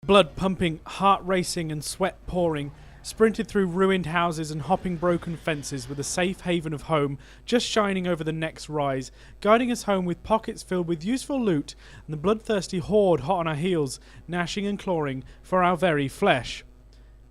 Blood pumping, heart racing and sweat pouring, sprinted through ruined houses and hopping broken fences with a safe haven of home just shining over the next rise, guiding us home with pockets filled with useful loot and the bloodthirsty horde hot on our heels, gnashing and clawing for our very flesh.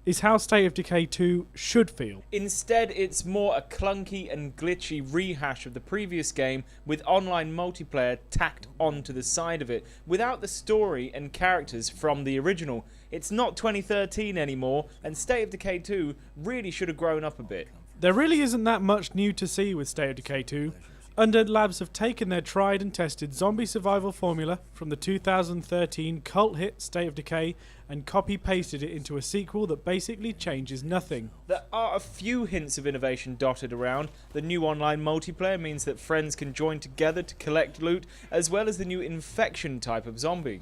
Is how State of Decay 2 should feel. Instead, it's more a clunky and glitchy rehash of the previous game with online multiplayer tacked onto the side of it, without the story and characters from the original. It's not 2013 anymore, and State of Decay 2 really should have grown up a bit. There really isn't that much new to see with State of Decay 2. Undead Labs have taken their tried and tested zombie survival formula from the 2013 cult hit State of Decay and copy-pasted it into a sequel that basically changes nothing. There are a few hints of innovation dotted around. The new online multiplayer means that friends can join together to collect loot, as well as the new infection type of zombie.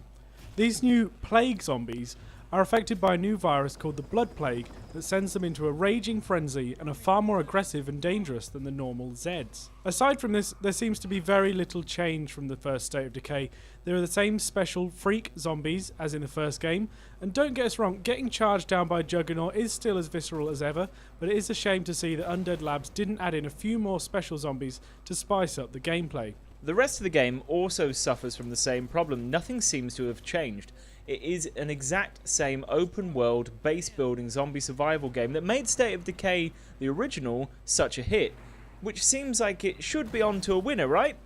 These new plague zombies are affected by a new virus called the Blood Plague that sends them into a raging frenzy and are far more aggressive and dangerous than the normal Zeds. Aside from this, there seems to be very little change from the first State of Decay. There are the same special freak zombies as in the first game, and don't get us wrong, getting charged down by a Juggernaut is still as visceral as ever, but it is a shame to see that Undead Labs didn't add in a few more special zombies to spice up the gameplay. The rest of the game also suffers from the same problem. Nothing seems to have changed. It is an exact same open world base building zombie survival game that made State of Decay, the original, such a hit, which seems like it should be on to a winner, right?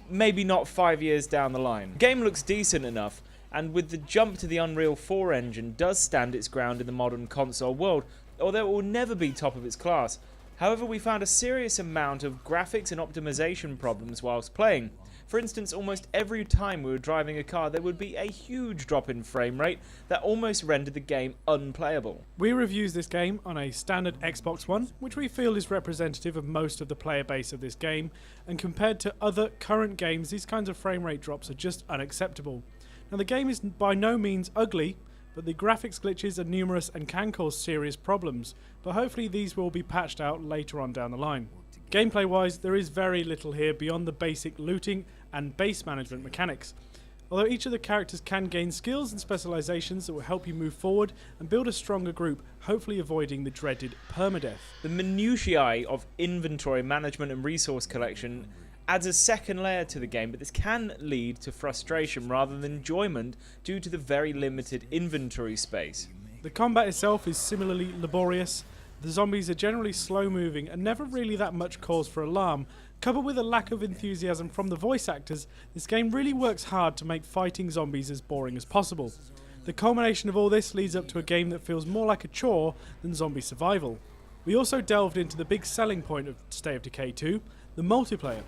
Maybe not 5 years down the line. The game looks decent enough, and with the jump to the Unreal 4 engine does stand its ground in the modern console world, although it will never be top of its class. However, we found a serious amount of graphics and optimization problems whilst playing. For instance, almost every time we were driving a car, there would be a huge drop in frame rate that almost rendered the game unplayable. We reviews this game on a standard Xbox One, which we feel is representative of most of the player base of this game, and compared to other current games, these kinds of frame rate drops are just unacceptable. Now, the game is by no means ugly, but the graphics glitches are numerous and can cause serious problems, but hopefully these will be patched out later on down the line. Gameplay wise, there is very little here beyond the basic looting and base management mechanics, although each of the characters can gain skills and specializations that will help you move forward and build a stronger group, hopefully avoiding the dreaded permadeath. The minutiae of inventory management and resource collection adds a second layer to the game, but this can lead to frustration rather than enjoyment due to the very limited inventory space. The combat itself is similarly laborious. The zombies are generally slow moving and never really that much cause for alarm. Coupled with a lack of enthusiasm from the voice actors, this game really works hard to make fighting zombies as boring as possible. The culmination of all this leads up to a game that feels more like a chore than zombie survival. We also delved into the big selling point of State of Decay 2, the multiplayer.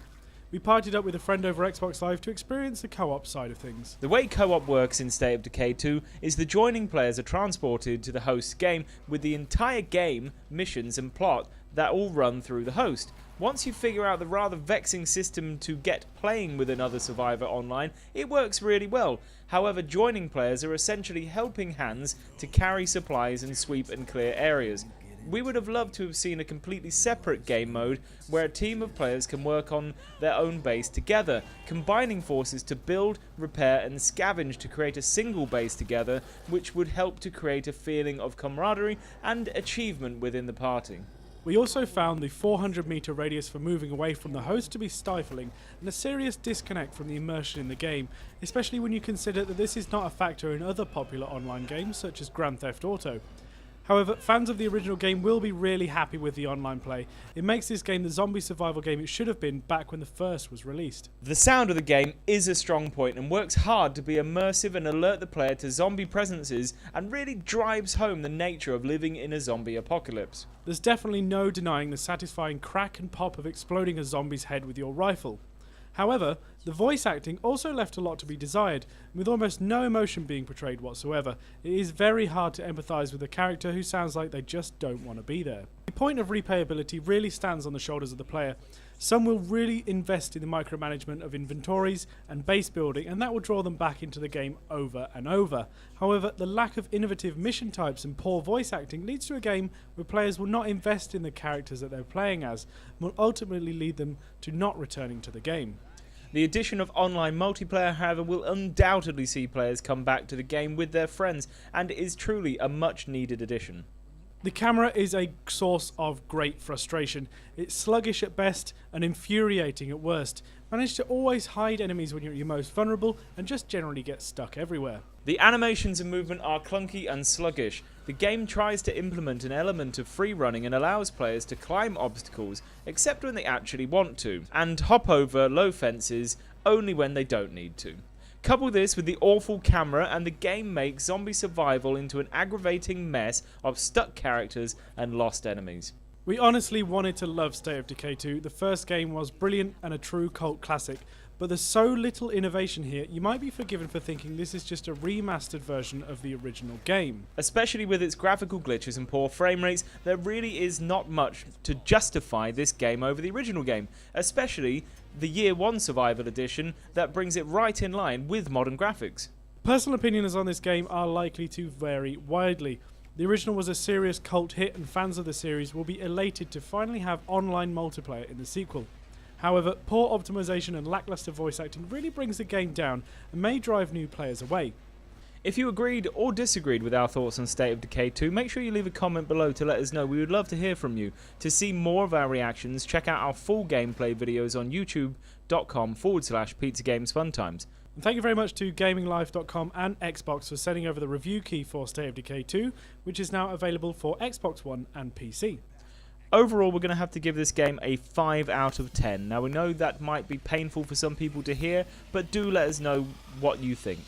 We partied up with a friend over Xbox Live to experience the co-op side of things. The way co-op works in State of Decay 2 is the joining players are transported to the host's game with the entire game, missions and plot that all run through the host. Once you figure out the rather vexing system to get playing with another survivor online, it works really well. However, joining players are essentially helping hands to carry supplies and sweep and clear areas. We would have loved to have seen a completely separate game mode where a team of players can work on their own base together, combining forces to build, repair and scavenge to create a single base together, which would help to create a feeling of camaraderie and achievement within the party. We also found the 400 meter radius for moving away from the host to be stifling and a serious disconnect from the immersion in the game, especially when you consider that this is not a factor in other popular online games such as Grand Theft Auto. However, fans of the original game will be really happy with the online play. It makes this game the zombie survival game it should have been back when the first was released. The sound of the game is a strong point and works hard to be immersive and alert the player to zombie presences and really drives home the nature of living in a zombie apocalypse. There's definitely no denying the satisfying crack and pop of exploding a zombie's head with your rifle. However, the voice acting also left a lot to be desired, with almost no emotion being portrayed whatsoever. It is very hard to empathise with a character who sounds like they just don't want to be there. The point of replayability really stands on the shoulders of the player. Some will really invest in the micromanagement of inventories and base building, and that will draw them back into the game over and over. However, the lack of innovative mission types and poor voice acting leads to a game where players will not invest in the characters that they're playing as, and will ultimately lead them to not returning to the game. The addition of online multiplayer, however, will undoubtedly see players come back to the game with their friends, and is truly a much needed addition. The camera is a source of great frustration. It's sluggish at best and infuriating at worst. Manage to always hide enemies when you're at your most vulnerable and just generally get stuck everywhere. The animations and movement are clunky and sluggish. The game tries to implement an element of free running and allows players to climb obstacles, except when they actually want to, and hop over low fences only when they don't need to. Couple this with the awful camera and the game makes zombie survival into an aggravating mess of stuck characters and lost enemies. We honestly wanted to love State of Decay 2. The first game was brilliant and a true cult classic, but there's so little innovation here, you might be forgiven for thinking this is just a remastered version of the original game. Especially with its graphical glitches and poor frame rates, there really is not much to justify this game over the original game, especially the Year 1 Survival Edition that brings it right in line with modern graphics. Personal opinions on this game are likely to vary widely. The original was a serious cult hit and fans of the series will be elated to finally have online multiplayer in the sequel. However, poor optimization and lackluster voice acting really brings the game down and may drive new players away. If you agreed or disagreed with our thoughts on State of Decay 2, make sure you leave a comment below to let us know. We would love to hear from you. To see more of our reactions, check out our full gameplay videos on youtube.com/PizzaGamesFunTimes. And thank you very much to GamingLife.com and Xbox for sending over the review key for State of Decay 2, which is now available for Xbox One and PC. Overall, we're going to have to give this game a 5 out of 10. Now, we know that might be painful for some people to hear, but do let us know what you think.